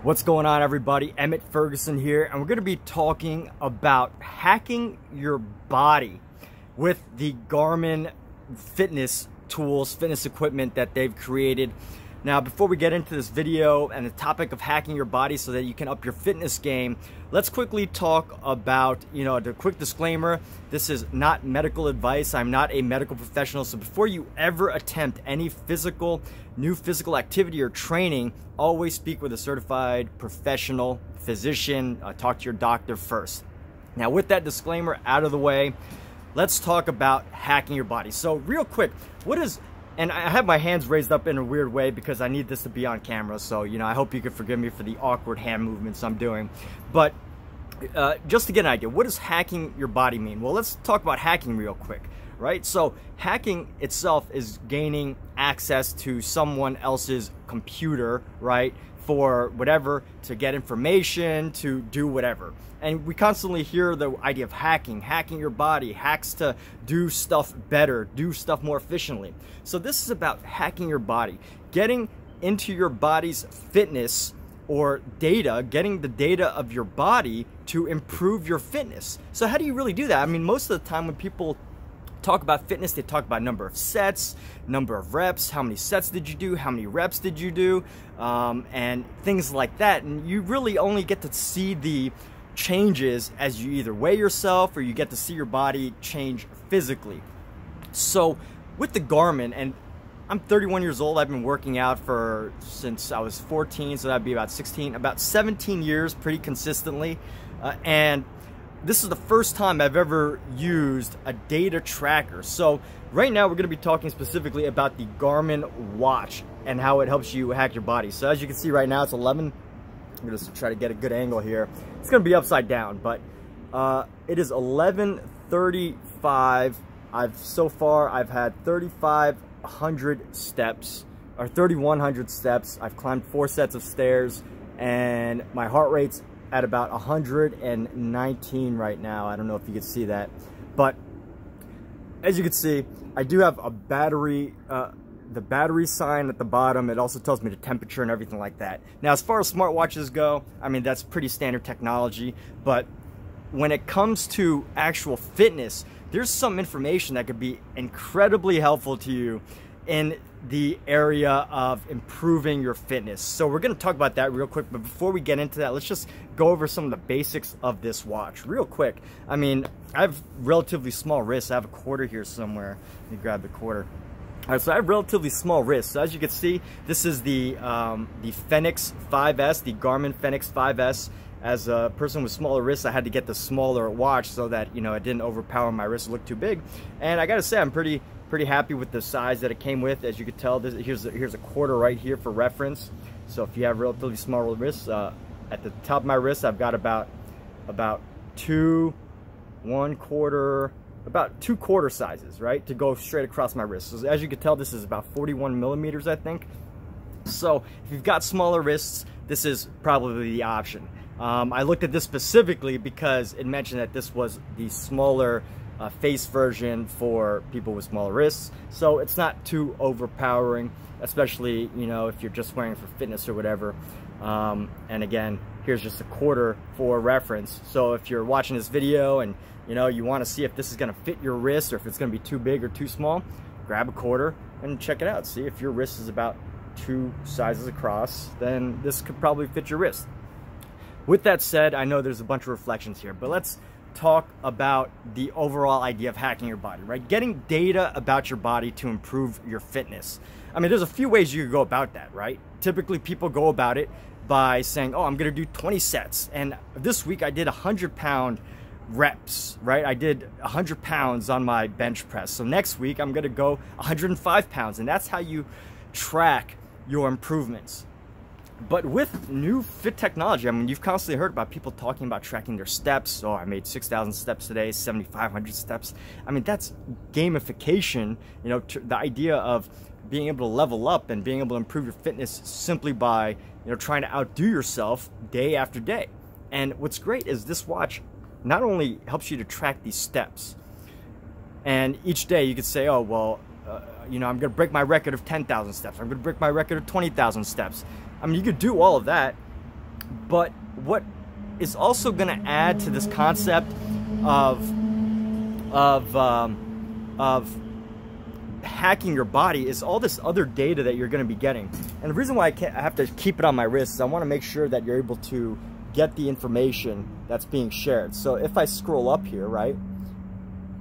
What's going on, everybody? Emmett Ferguson here, and we're going to be talking about hacking your body with the Garmin fitness tools, fitness equipment that they've created. Now, before we get into this video and the topic of hacking your body so that you can up your fitness game, let's quickly talk about, the quick disclaimer. This is not medical advice. I'm not a medical professional. So before you ever attempt any new physical activity or training, always speak with a certified professional physician. Talk to your doctor first. Now, with that disclaimer out of the way, let's talk about hacking your body. So real quick, and I have my hands raised up in a weird way because I need this to be on camera. So, I hope you can forgive me for the awkward hand movements I'm doing. But just to get an idea, what does hacking your body mean? Well, let's talk about hacking real quick, right? So hacking itself is gaining access to someone else's computer, right? For whatever, to get information, to do whatever. And we constantly hear the idea of hacking your body, hacks to do stuff better, do stuff more efficiently. So this is about hacking your body, getting into your body's fitness or data, getting the data of your body to improve your fitness. So how do you really do that? I mean, most of the time when people talk about fitness, they talk about number of sets, number of reps, how many sets did you do, how many reps did you do, and things like that. And you really only get to see the changes as you either weigh yourself or you get to see your body change physically. So with the Garmin, and I'm 31 years old, I've been working out since I was 14, so that'd be about 17 years pretty consistently, and this is the first time I've ever used a data tracker. So right now we're going to be talking specifically about the Garmin watch and how it helps you hack your body. So as you can see right now, it's 11. I'm going to try to get a good angle here. It's going to be upside down, but it is 11:35. So far I've had 3,500 steps, or 3,100 steps. I've climbed 4 sets of stairs, and my heart rate's at about 119 right now. I don't know if you can see that, but as you can see, I do have a battery, the battery sign at the bottom. It also tells me the temperature and everything like that. Now, as far as smartwatches go, I mean, that's pretty standard technology, but when it comes to actual fitness, there's some information that could be incredibly helpful to you in the area of improving your fitness. So we're going to talk about that real quick, but before we get into that, let's just go over some of the basics of this watch real quick. I mean, I have relatively small wrists. I have a quarter here somewhere. Let me grab the quarter. All right, so I have relatively small wrists. So as you can see, this is the FENIX 5S, the Garmin FENIX 5S. As a person with smaller wrists, I had to get the smaller watch so that, it didn't overpower my wrists, look too big. And I gotta say, I'm pretty happy with the size that it came with. As you can tell, here's a quarter right here for reference. So if you have relatively small wrists, at the top of my wrist, I've got about two quarter sizes, right, to go straight across my wrist. So as you can tell, this is about 41 millimeters, I think. So if you've got smaller wrists, this is probably the option. I looked at this specifically because it mentioned that this was the smaller face version for people with smaller wrists, so it's not too overpowering, especially if you're just wearing for fitness or whatever. And again, here's just a quarter for reference. So if you're watching this video and you want to see if this is going to fit your wrist or if it's going to be too big or too small, grab a quarter and check it out. See if your wrist is about 2 sizes across, then this could probably fit your wrist. With that said, I know there's a bunch of reflections here, but let's talk about the overall idea of hacking your body, right? Getting data about your body to improve your fitness. I mean, there's a few ways you could go about that, right? Typically, people go about it by saying, oh, I'm going to do 20 sets. And this week I did 100-pound reps, right? I did 100 pounds on my bench press. So next week I'm going to go 105 pounds. And that's how you track your improvements. But with new fit technology, I mean, you've constantly heard about people talking about tracking their steps. Oh, I made 6,000 steps today, 7,500 steps. I mean, that's gamification, the idea of being able to level up and being able to improve your fitness simply by, trying to outdo yourself day after day. And what's great is this watch not only helps you to track these steps, and each day you could say, oh, well, I'm going to break my record of 10,000 steps. I'm going to break my record of 20,000 steps. I mean, you could do all of that, But what is also going to add to this concept of hacking your body is all this other data that you're going to be getting. And the reason why I have to keep it on my wrist is I want to make sure that you're able to get the information that's being shared. So if I scroll up here, right?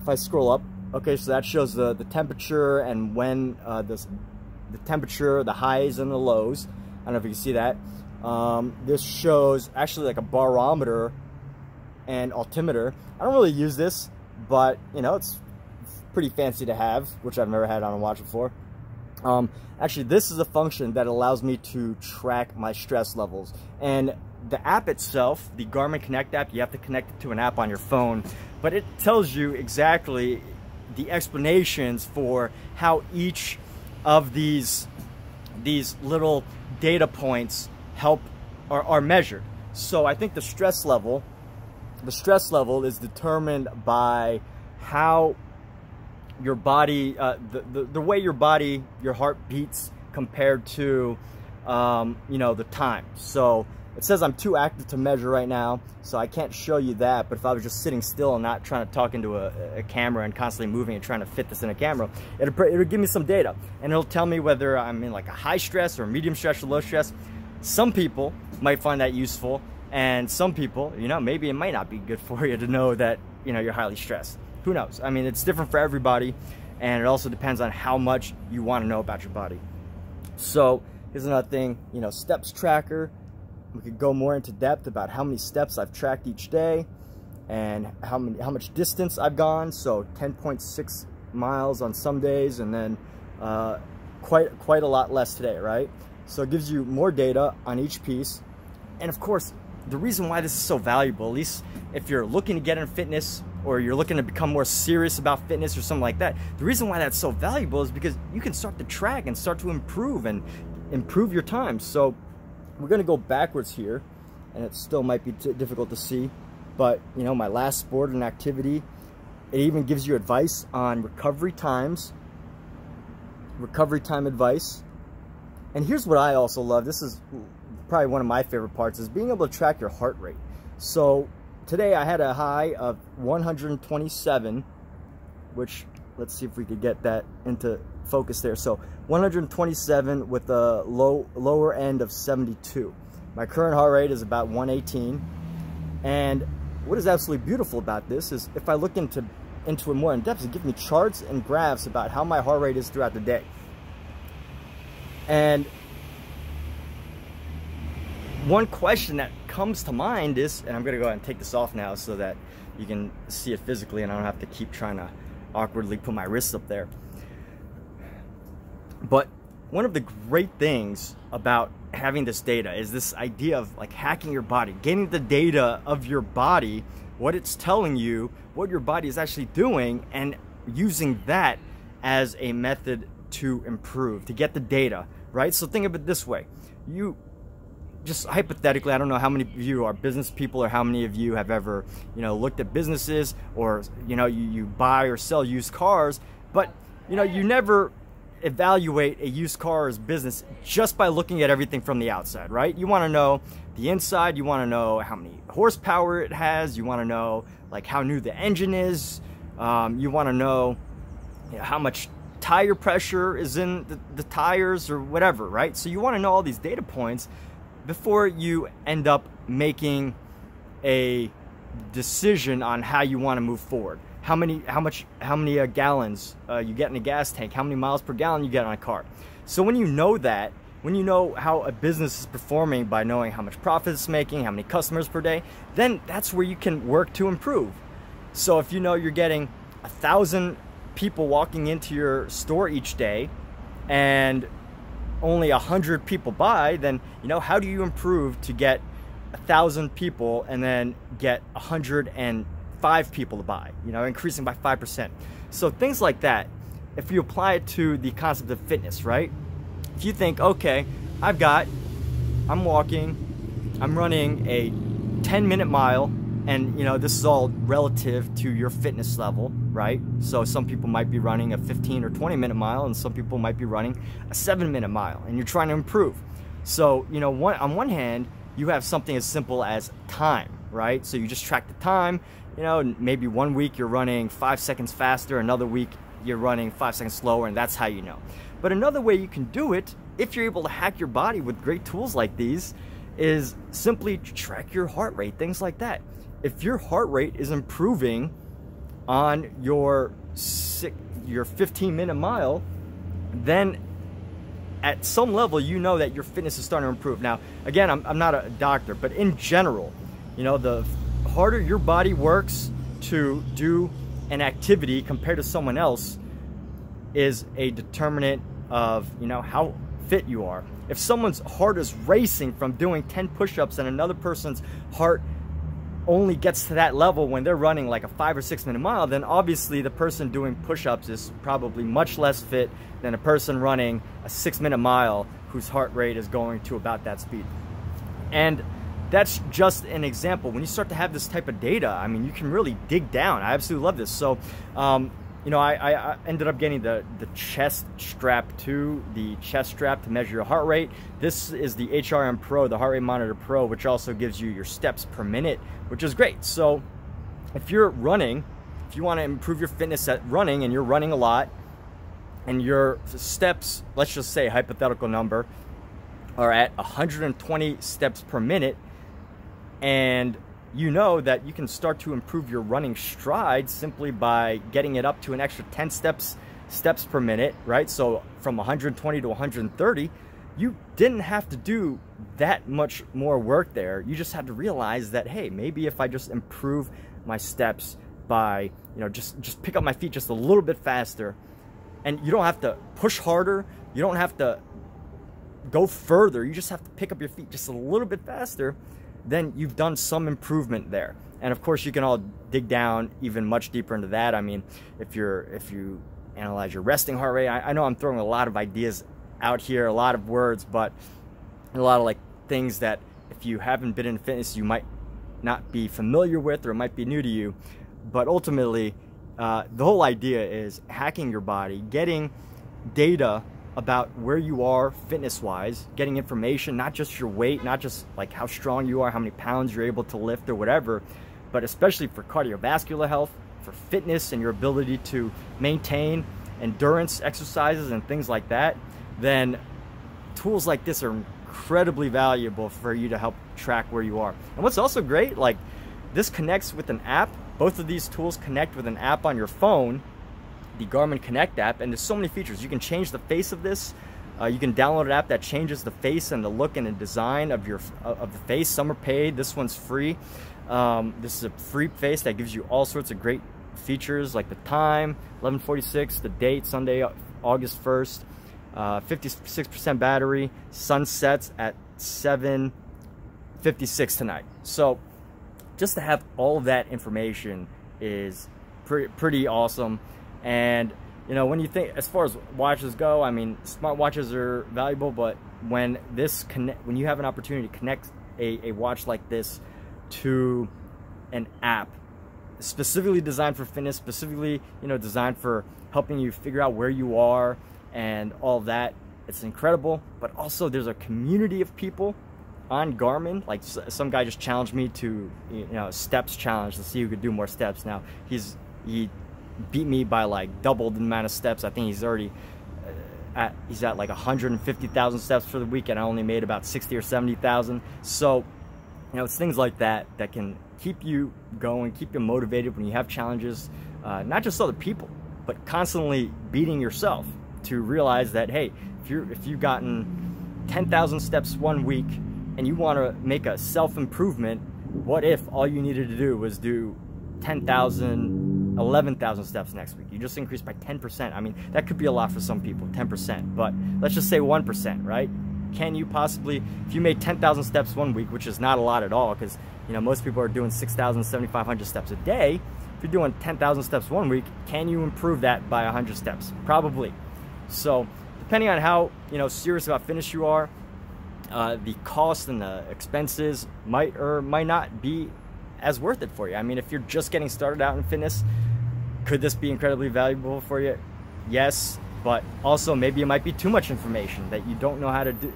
If I scroll up, okay, so that shows the temperature and when the temperature, the highs and the lows. I don't know if you can see that. This shows actually like a barometer and altimeter. I don't really use this, but you know, it's pretty fancy to have, which I've never had on a watch before. Actually, this is a function that allows me to track my stress levels. And the app itself, the Garmin Connect app, you have to connect it to an app on your phone, but it tells you exactly the explanations for how each of these little data points help or are measured. So I think the stress level is determined by how your body, the way your heart beats compared to, you know, the time. So it says I'm too active to measure right now, so I can't show you that. But if I was just sitting still and not trying to talk into a camera and constantly moving and trying to fit this in a camera, it'll give me some data. And it'll tell me whether I'm in like a high stress or medium stress or low stress. Some people might find that useful, and some people, you know, maybe it might not be good for you to know that, you know, you're highly stressed. Who knows? I mean, it's different for everybody, and it also depends on how much you want to know about your body. So here's another thing, you know, steps tracker. We could go more into depth about how many steps I've tracked each day and how much distance I've gone. So 10.6 miles on some days, and then quite a lot less today, right? So it gives you more data on each piece. And of course, the reason why this is so valuable, at least if you're looking to get into fitness or you're looking to become more serious about fitness or something like that, the reason why that's so valuable is because you can start to track and start to improve your time. So we're going to go backwards here, and it still might be difficult to see, but you know, my last sport and activity, it even gives you advice on recovery time advice. And here's what I also love. This is probably one of my favorite parts, is being able to track your heart rate. So today I had a high of 127, which, let's see if we could get that into focus there. So 127 with a lower end of 72. My current heart rate is about 118. And what is absolutely beautiful about this is if I look into it more in depth, it gives me charts and graphs about how my heart rate is throughout the day. And one question that comes to mind is, and I'm going to go ahead and take this off now so that you can see it physically and I don't have to keep trying to awkwardly put my wrists up there. But one of the great things about having this data is this idea of like hacking your body, getting the data of your body, what it's telling you, what your body is actually doing, and using that as a method to improve, to get the data, right? So think of it this way. You just hypothetically, I don't know how many of you are business people or how many of you have ever, you know, looked at businesses, or, you know, you buy or sell used cars, but, you know, you never evaluate a used car's business just by looking at everything from the outside, right? You want to know the inside, you want to know how many horsepower it has, you want to know like how new the engine is, you want to know, you know, how much tire pressure is in the tires or whatever, right? So you want to know all these data points before you end up making a decision on how you want to move forward. How many gallons you get in a gas tank, how many miles per gallon you get on a car. So when you know that, when you know how a business is performing by knowing how much profit it's making, how many customers per day, then that's where you can work to improve. So if you know you're getting 1,000 people walking into your store each day and only 100 people buy, then, you know, how do you improve to get 1,000 people and then get 105 people to buy, you know, increasing by 5%. So things like that, if you apply it to the concept of fitness, right? If you think, okay, I'm walking, I'm running a 10-minute mile, and, you know, this is all relative to your fitness level, right? So some people might be running a 15 or 20-minute mile, and some people might be running a 7-minute mile, and you're trying to improve. So, you know, on one hand, you have something as simple as time, right? So you just track the time. You know, maybe one week you're running 5 seconds faster, another week you're running 5 seconds slower, and that's how you know. But another way you can do it, if you're able to hack your body with great tools like these, is simply track your heart rate, things like that. If your heart rate is improving on your 15-minute mile, then at some level you know that your fitness is starting to improve. Now, again, I'm not a doctor, but in general, you know, the harder your body works to do an activity compared to someone else is a determinant of, you know, how fit you are. If someone's heart is racing from doing 10 push-ups and another person's heart only gets to that level when they're running like a 5 or 6 minute mile, then obviously the person doing push-ups is probably much less fit than a person running a 6 minute mile whose heart rate is going to about that speed. And that's just an example. When you start to have this type of data, I mean, you can really dig down. I absolutely love this. So, you know, I ended up getting the chest strap too, the chest strap to measure your heart rate. This is the HRM Pro, the Heart Rate Monitor Pro, which also gives you your steps per minute, which is great. So if you're running, if you want to improve your fitness at running and you're running a lot and your steps, let's just say hypothetical number, are at 120 steps per minute, and you know that you can start to improve your running stride simply by getting it up to an extra 10 steps per minute, right? So from 120 to 130, you didn't have to do that much more work there. You just had to realize that, hey, maybe if I just improve my steps by, you know, just pick up my feet just a little bit faster, and you don't have to push harder, you don't have to go further, you just have to pick up your feet just a little bit faster, then you've done some improvement there. And of course, you can all dig down even much deeper into that. I mean, if you analyze your resting heart rate, I know I'm throwing a lot of ideas out here, a lot of words, but a lot of like things that if you haven't been in fitness, you might not be familiar with, or it might be new to you. But ultimately, the whole idea is hacking your body, getting data about where you are fitness-wise, getting information, not just your weight, not just like how strong you are, how many pounds you're able to lift or whatever, but especially for cardiovascular health, for fitness and your ability to maintain endurance exercises and things like that, then tools like this are incredibly valuable for you to help track where you are. And what's also great, like this connects with an app. Both of these tools connect with an app on your phone, the Garmin Connect App, and there's so many features. You can change the face of this. You can download an app that changes the face and the look and the design of the face. Some are paid. This one's free. This is a free face that gives you all sorts of great features like the time, 11:46, the date, Sunday, August 1st, 56% battery, sunsets at 7:56 tonight. So just to have all of that information is pretty awesome. And you know, when you think as far as watches go, I mean, smartwatches are valuable, but when you have an opportunity to connect a watch like this to an app specifically designed for fitness, specifically, you know, designed for helping you figure out where you are and all of that, it's incredible. But also there's a community of people on Garmin. Like some guy just challenged me to, you know, steps challenge to see who could do more steps. Now he beat me by like double the amount of steps. I think he's already he's at like 150,000 steps for the week, and I only made about 60 or 70,000. So, you know, it's things like that that can keep you going, keep you motivated when you have challenges, not just other people, but constantly beating yourself to realize that, hey, if you've gotten 10,000 steps one week and you want to make a self-improvement, what if all you needed to do was do 10,000, 11,000 steps next week? You just increased by 10%. I mean, that could be a lot for some people, 10%, but let's just say 1%, right? Can you possibly, if you made 10,000 steps one week, which is not a lot at all, because, you know, most people are doing 6,000, 7,500 steps a day. If you're doing 10,000 steps one week, can you improve that by 100 steps? Probably. So depending on how, you know, serious about fitness you are, the cost and the expenses might or might not be as worth it for you. I mean, if you're just getting started out in fitness, could this be incredibly valuable for you? Yes, but also maybe it might be too much information that you don't know how to do,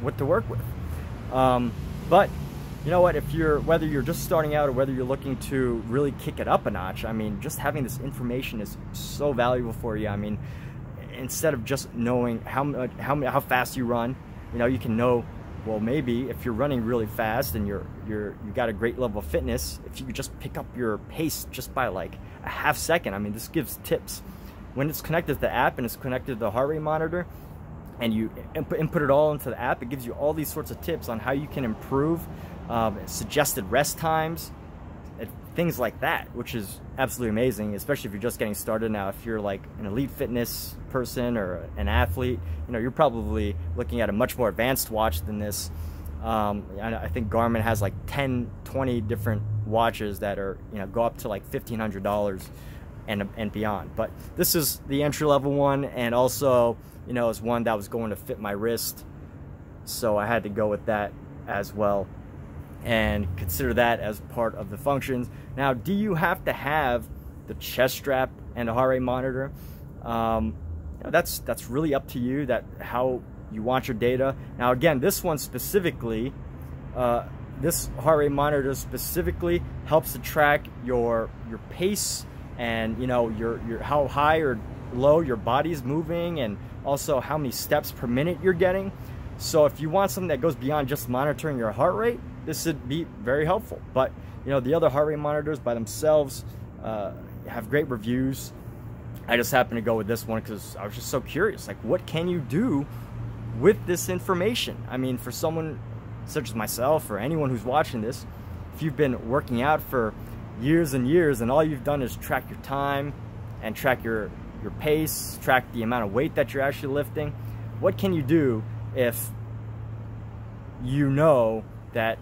what to work with. But you know what, whether you're just starting out or whether you're looking to really kick it up a notch, I mean, just having this information is so valuable for you. I mean, instead of just knowing how fast you run, you know, you can know, well, maybe if you're running really fast and you got a great level of fitness, if you could just pick up your pace just by like a half second. I mean, this gives tips. When it's connected to the app and it's connected to the heart rate monitor, and you input it all into the app, it gives you all these sorts of tips on how you can improve, suggested rest times, and things like that, which is absolutely amazing, especially if you're just getting started. Now, if you're like an elite fitness person or an athlete, you know, you're probably looking at a much more advanced watch than this. I think Garmin has like 10, 20 different watches that are, you know, go up to like $1,500 and beyond. But this is the entry-level one, and also, you know, it's one that was going to fit my wrist, so I had to go with that as well and consider that as part of the functions. Now, do you have to have the chest strap and a heart rate monitor? You know, that's really up to you, that how you want your data. Now, again, this one specifically, this heart rate monitor specifically helps to track your pace, and you know, your how high or low your body's moving, and also how many steps per minute you're getting. So if you want something that goes beyond just monitoring your heart rate, this would be very helpful. But you know, the other heart rate monitors by themselves have great reviews. I just happened to go with this one because I was just so curious, like, what can you do with this information? I mean, for someone such as myself or anyone who's watching this, if you've been working out for years and years and all you've done is track your time and track your pace, track the amount of weight that you're actually lifting, what can you do if you know that,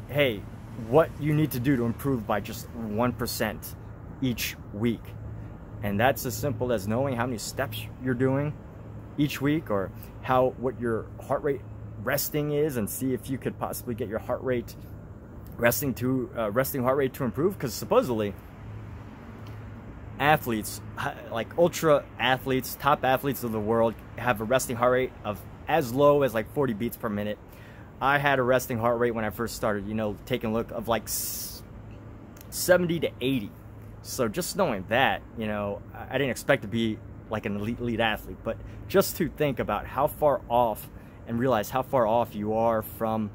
hey, what you need to do to improve by just 1% each week? And that's as simple as knowing how many steps you're doing each week, or what your heart rate resting is, and see if you could possibly get your heart rate resting heart rate to improve. Because supposedly athletes, like ultra athletes, top athletes of the world, have a resting heart rate of as low as like 40 beats per minute. I had a resting heart rate when I first started, you know, taking a look, of like 70 to 80. So just knowing that, you know, I didn't expect to be like an elite athlete, but just to think about how far off, and realize how far off you are from,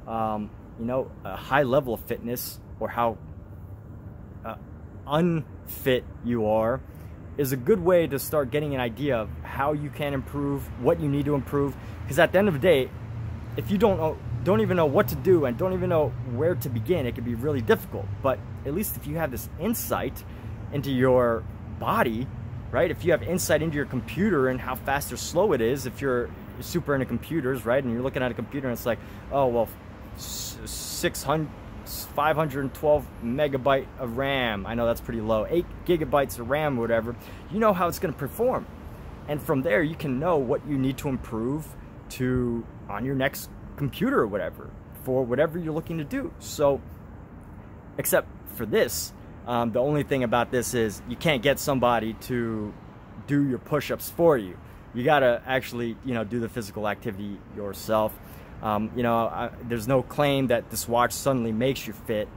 you know, a high level of fitness, or how unfit you are, is a good way to start getting an idea of how you can improve, what you need to improve. Because at the end of the day, if you don't even know what to do and don't even know where to begin, it can be really difficult. But at least if you have this insight into your body, right? If you have insight into your computer and how fast or slow it is, if you're super into computers, right? And you're looking at a computer and it's like, oh, well, 512 megabyte of RAM. I know that's pretty low. 8 gigabytes of RAM, whatever. You know how it's going to perform. And from there, you can know what you need to improve to on your next computer or whatever, for whatever you're looking to do. So, except for this, the only thing about this is you can't get somebody to do your push-ups for you. You gotta actually, you know, do the physical activity yourself. You know, there's no claim that this watch suddenly makes you fit.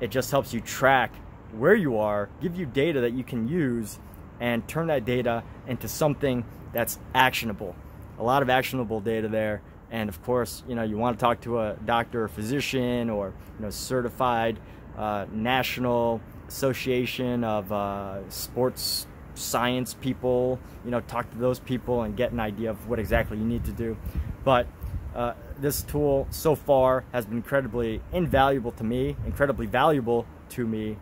It just helps you track where you are, give you data that you can use, and turn that data into something that's actionable. A lot of actionable data there. And of course, you know, you want to talk to a doctor or physician, or, you know, certified National Association of Sports Science people, you know, talk to those people and get an idea of what exactly you need to do. But this tool so far has been incredibly invaluable to me, incredibly valuable to me,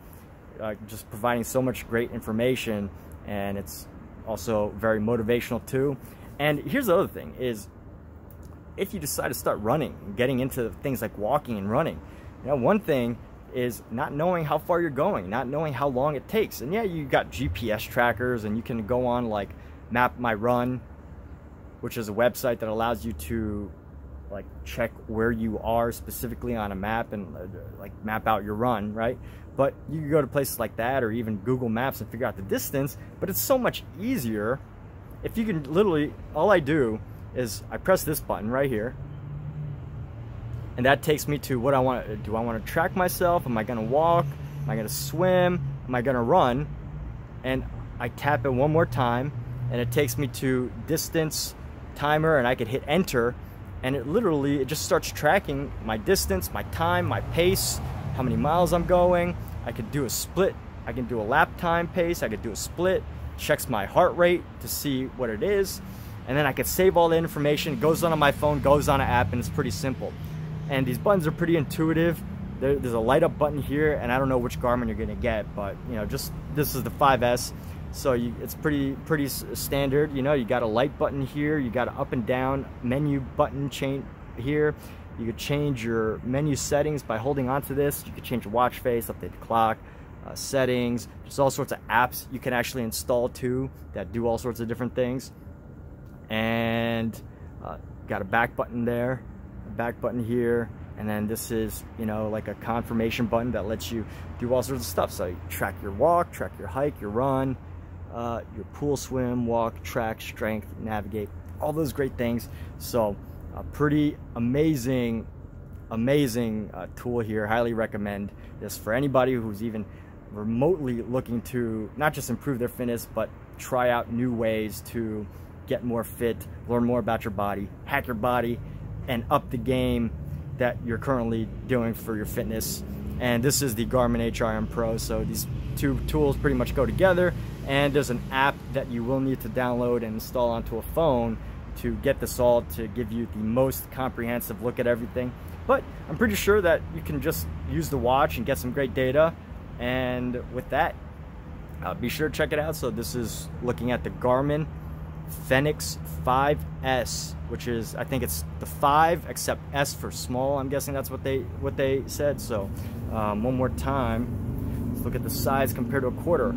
just providing so much great information, and it's also very motivational too. And here's the other thing is, if you decide to start running, getting into things like walking and running, you know, one thing is not knowing how far you're going, not knowing how long it takes. And yeah, you got GPS trackers, and you can go on like Map My Run, which is a website that allows you to like check where you are specifically on a map and like map out your run, right? But you can go to places like that, or even Google Maps, and figure out the distance. But it's so much easier if you can literally, all I do is I press this button right here, And that takes me to what I want. Do I want to track myself? Am I going to walk? Am I going to swim? Am I going to run? And I tap it one more time, and it takes me to distance timer, and I could hit enter, and it just starts tracking my distance, my time, my pace, how many miles I'm going. I could do a split. I can do a lap time pace. I could do a split. Checks my heart rate to see what it is, and then I could save all the information. It goes on my phone, goes on an app, and it's pretty simple. And these buttons are pretty intuitive. There's a light up button here, and I don't know which Garmin you're gonna get, but you know, just this is the 5S, so it's pretty standard. You know, you got a light button here, you got an up and down menu button chain here. You could change your menu settings by holding onto this. You could change your watch face, update the clock, settings. There's all sorts of apps you can actually install too that do all sorts of different things. And got a back button there, a back button here. And then this is, you know, like a confirmation button that lets you do all sorts of stuff. So you track your walk, track your hike, your run, your pool swim, walk, track, strength, navigate, all those great things. So a pretty amazing tool here. Highly recommend this for anybody who's even remotely looking to not just improve their fitness, but try out new ways to get more fit, learn more about your body, hack your body, and up the game that you're currently doing for your fitness. And this is the Garmin HRM Pro, so these two tools pretty much go together. And there's an app that you will need to download and install onto a phone to get this all, to give you the most comprehensive look at everything. But I'm pretty sure that you can just use the watch and get some great data. And with that, be sure to check it out. So this is looking at the Garmin FENIX 5S, which is, I think it's the 5 except S for small. I'm guessing that's what they said. So one more time, let's look at the size compared to a quarter,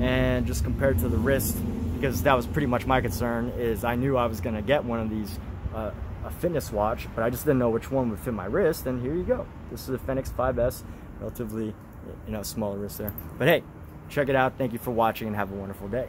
and just compared to the wrist, because that was pretty much my concern. Is I knew I was gonna get one of these, a fitness watch, but I just didn't know which one would fit my wrist. And here you go. This is a FENIX 5S, relatively, you know, smaller wrist there. But hey, check it out. Thank you for watching, and have a wonderful day.